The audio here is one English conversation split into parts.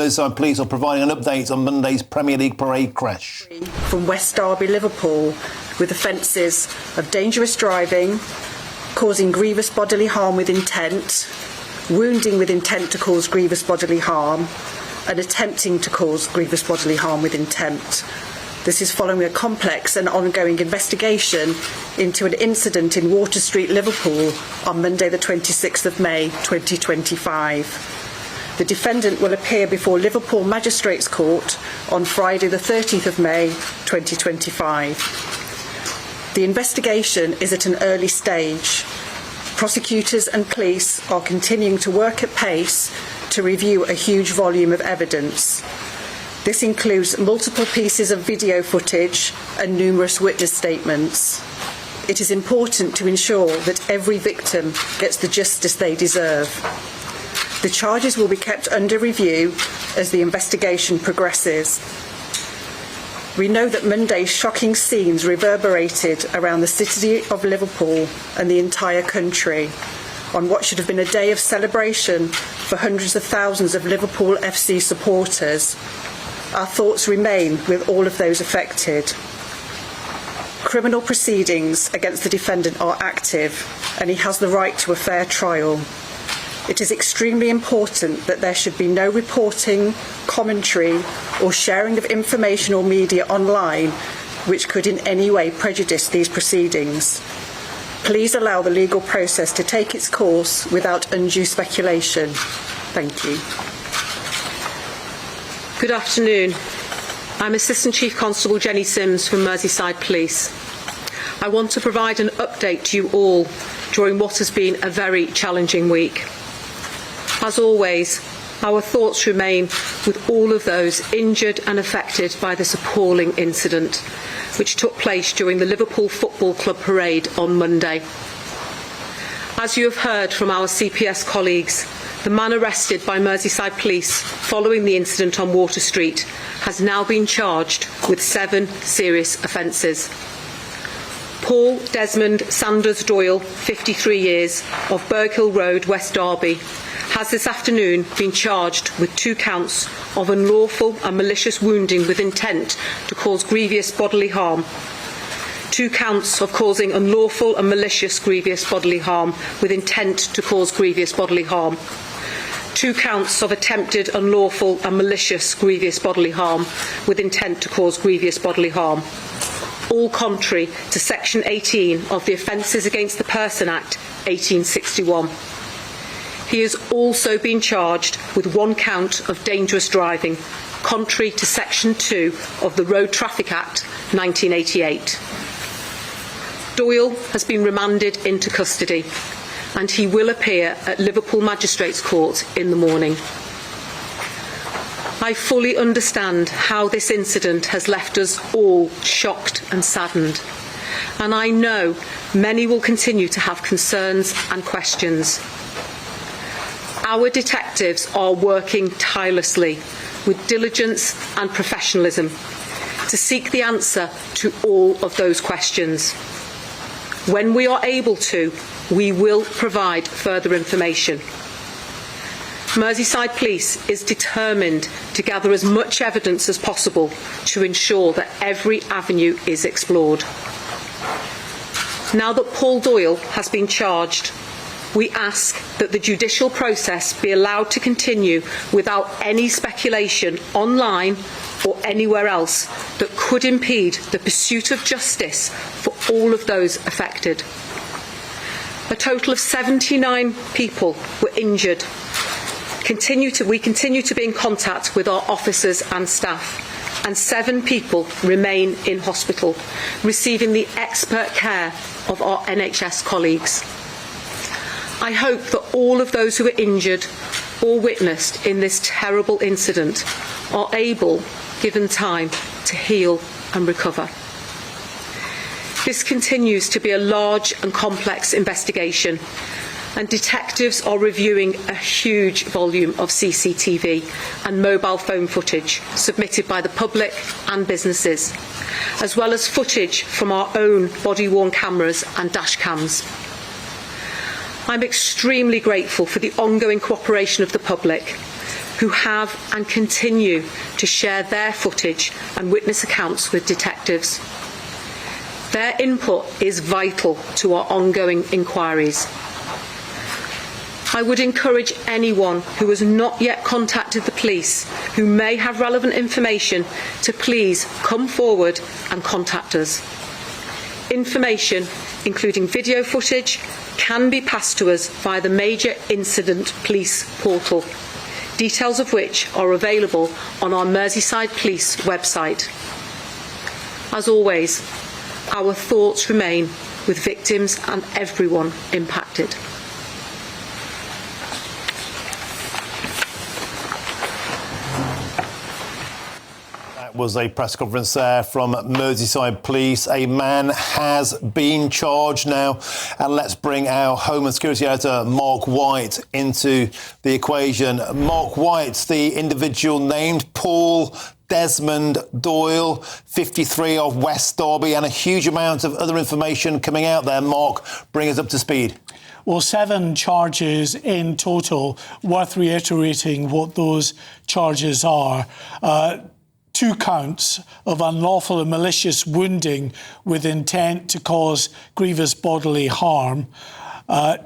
Merseyside Police are providing an update on Monday's Premier League parade crash. From West Derby, Liverpool, with offences of dangerous driving, causing grievous bodily harm with intent, wounding with intent to cause grievous bodily harm, and attempting to cause grievous bodily harm with intent. This is following a complex and ongoing investigation into an incident in Water Street, Liverpool on Monday the 26th of May 2025. The defendant will appear before Liverpool Magistrates Court on Friday the 30th of May 2025. The investigation is at an early stage. Prosecutors and police are continuing to work at pace to review a huge volume of evidence. This includes multiple pieces of video footage and numerous witness statements. It is important to ensure that every victim gets the justice they deserve. The charges will be kept under review as the investigation progresses. We know that Monday's shocking scenes reverberated around the city of Liverpool and the entire country on what should have been a day of celebration for hundreds of thousands of Liverpool FC supporters. Our thoughts remain with all of those affected. Criminal proceedings against the defendant are active, and he has the right to a fair trial. It is extremely important that there should be no reporting, commentary, or sharing of information or media online which could in any way prejudice these proceedings. Please allow the legal process to take its course without undue speculation. Thank you. Good afternoon. I'm Assistant Chief Constable Jenny Sims from Merseyside Police. I want to provide an update to you all during what has been a very challenging week. As always, our thoughts remain with all of those injured and affected by this appalling incident, which took place during the Liverpool Football Club parade on Monday. As you have heard from our CPS colleagues, the man arrested by Merseyside Police following the incident on Water Street has now been charged with 7 serious offences. Paul Desmond Sanders Doyle, 53 years, of Burghill Road, West Derby, has this afternoon been charged with 2 counts of unlawful and malicious wounding with intent to cause grievous bodily harm, 2 counts of causing unlawful and malicious grievous bodily harm with intent to cause grievous bodily harm, 2 counts of attempted unlawful and malicious grievous bodily harm with intent to cause grievous bodily harm, all contrary to Section 18 of the Offences Against the Person Act 1861. He has also been charged with 1 count of dangerous driving, contrary to Section 2 of the Road Traffic Act 1988. Doyle has been remanded into custody, and he will appear at Liverpool Magistrates Court in the morning. I fully understand how this incident has left us all shocked and saddened, and I know many will continue to have concerns and questions. Our detectives are working tirelessly with diligence and professionalism to seek the answer to all of those questions. When we are able to, we will provide further information. Merseyside Police is determined to gather as much evidence as possible to ensure that every avenue is explored. Now that Paul Doyle has been charged, we ask that the judicial process be allowed to continue without any speculation online or anywhere else that could impede the pursuit of justice for all of those affected. A total of 79 people were injured. We continue to be in contact with our officers and staff, and 7 people remain in hospital, receiving the expert care of our NHS colleagues. I hope that all of those who were injured or witnessed in this terrible incident are able, given time, to heal and recover. This continues to be a large and complex investigation, and detectives are reviewing a huge volume of CCTV and mobile phone footage submitted by the public and businesses, as well as footage from our own body-worn cameras and dash cams. I'm extremely grateful for the ongoing cooperation of the public, who have and continue to share their footage and witness accounts with detectives. Their input is vital to our ongoing inquiries. I would encourage anyone who has not yet contacted the police who may have relevant information to please come forward and contact us. Information, including video footage, can be passed to us via the Major Incident Police portal, details of which are available on our Merseyside Police website. As always, our thoughts remain with victims and everyone impacted. Was a press conference there from Merseyside Police. A man has been charged now. And let's bring our Home and Security Editor, Mark White, into the equation. Mark White, the individual named Paul Desmond Doyle, 53 of West Derby, and a huge amount of other information coming out there. Mark, bring us up to speed. Well, 7 charges in total. Worth reiterating what those charges are. 2 counts of unlawful and malicious wounding with intent to cause grievous bodily harm.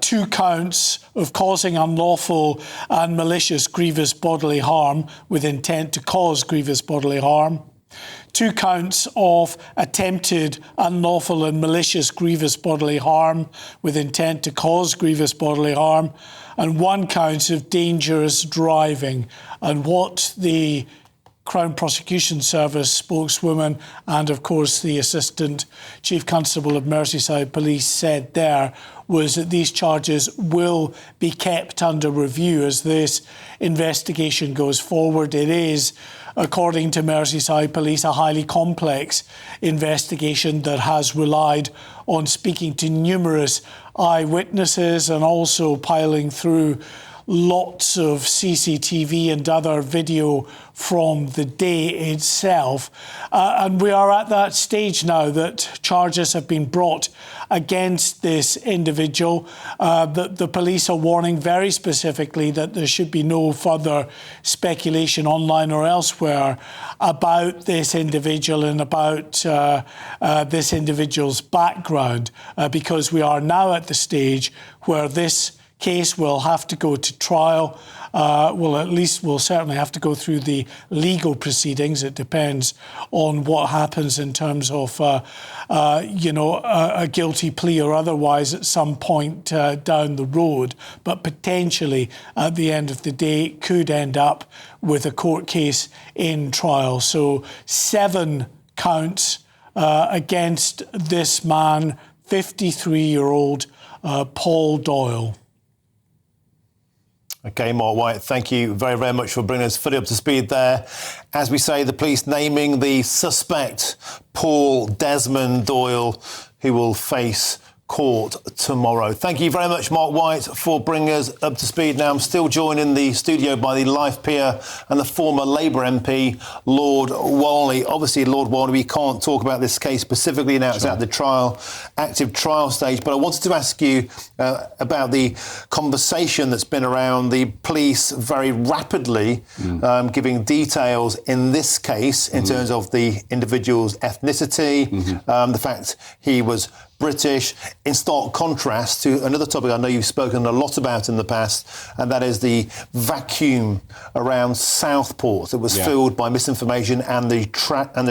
2 counts of causing unlawful and malicious grievous bodily harm with intent to cause grievous bodily harm. 2 counts of attempted unlawful and malicious grievous bodily harm with intent to cause grievous bodily harm. And 1 count of dangerous driving. And what the Crown Prosecution Service spokeswoman and, of course, the Assistant Chief Constable of Merseyside Police said there was that these charges will be kept under review as this investigation goes forward. It is, according to Merseyside Police, a highly complex investigation that has relied on speaking to numerous eyewitnesses and also piling through lots of CCTV and other video from the day itself. And we are at that stage now that charges have been brought against this individual. The police are warning very specifically that there should be no further speculation online or elsewhere about this individual and about this individual's background, because we are now at the stage where this case will have to go to trial. We'll certainly have to go through the legal proceedings. It depends on what happens in terms of, a guilty plea or otherwise at some point down the road. But potentially, at the end of the day, it could end up with a court case in trial. So 7 counts against this man, 53-year-old Paul Doyle. OK, Mark White, thank you very, very much for bringing us fully up to speed there. As we say, the police naming the suspect, Paul Desmond Doyle, who will face court tomorrow. Thank you very much, Mark White, for bringing us up to speed. Now, I'm still joined in the studio by the Life peer and the former Labour MP, Lord Walney. Obviously, Lord Walney, we can't talk about this case specifically now. It's at the active trial stage. But I wanted to ask you about the conversation that's been around the police very rapidly giving details in this case in terms of the individual's ethnicity, the fact he was British, in stark contrast to another topic I know you've spoken a lot about in the past, and that is the vacuum around Southport that was filled by misinformation and the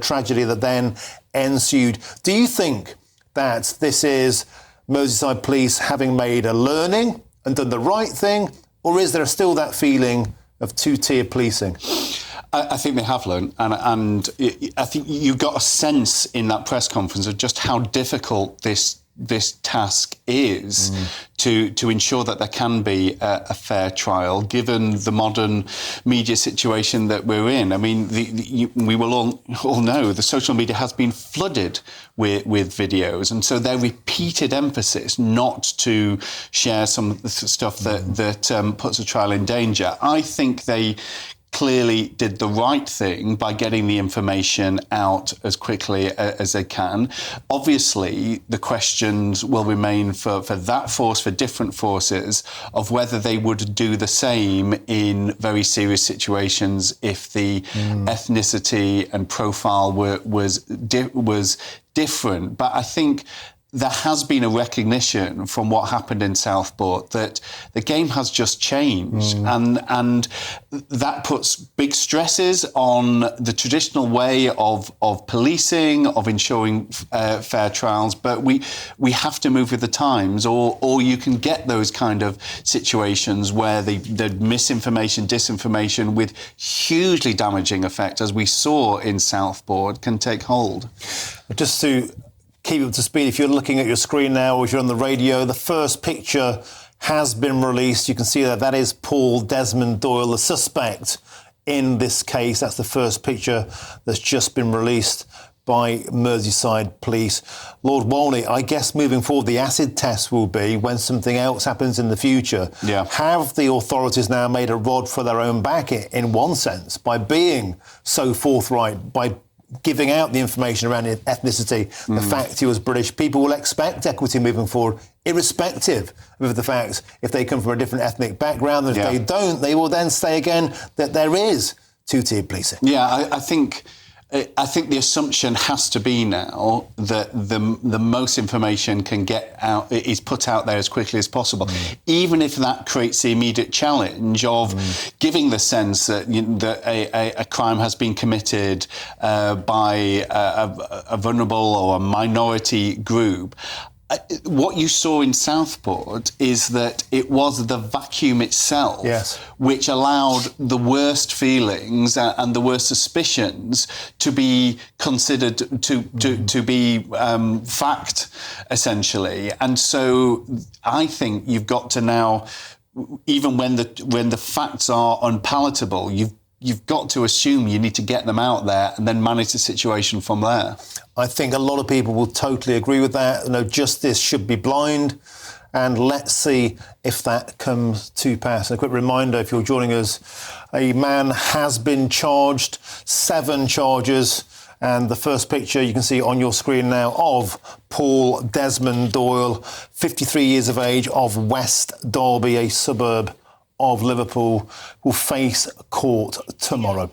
tragedy that then ensued. Do you think that this is Merseyside Police having made a learning and done the right thing, or is there still that feeling of two-tier policing? I think they have learned, and I think you got a sense in that press conference of just how difficult this task is to ensure that there can be a fair trial, given the modern media situation that we're in. I mean, we will all know the social media has been flooded with videos, and so their repeated emphasis not to share some of the stuff that puts a trial in danger. I think they clearly did the right thing by getting the information out as quickly as they can. Obviously, the questions will remain for that force, for different forces, of whether they would do the same in very serious situations if the ethnicity and profile was different. But I think there has been a recognition from what happened in Southport that the game has just changed, and that puts big stresses on the traditional way of policing, of ensuring fair trials. But we have to move with the times, or you can get those kind of situations where the misinformation, disinformation with hugely damaging effect, as we saw in Southport, can take hold. Just to keep up to speed, if you're looking at your screen now or if you're on the radio, the first picture has been released. You can see that is Paul Desmond Doyle, the suspect in this case. That's the first picture that's just been released by Merseyside Police. Lord Walney, I guess moving forward, the acid test will be when something else happens in the future. Yeah. Have the authorities now made a rod for their own back in one sense by being so forthright, by giving out the information around ethnicity, the fact he was British? People will expect equity moving forward, irrespective of the fact if they come from a different ethnic background. And if they don't, they will then say again that there is two-tiered policing. Yeah, I think the assumption has to be now that the most information can get out, is put out there as quickly as possible, even if that creates the immediate challenge of giving the sense that, a crime has been committed by a vulnerable or a minority group. What you saw in Southport is that it was the vacuum itself which allowed the worst feelings and the worst suspicions to be considered to be fact, essentially. And so I think you've got to now, even when the facts are unpalatable, you've got to assume you need to get them out there and then manage the situation from there. I think a lot of people will totally agree with that. Justice should be blind, and let's see if that comes to pass. A quick reminder, if you're joining us, a man has been charged, 7 charges, and the first picture you can see on your screen now of Paul Desmond Doyle, 53 years of age, of West Derby, a suburb of Liverpool, will face court tomorrow.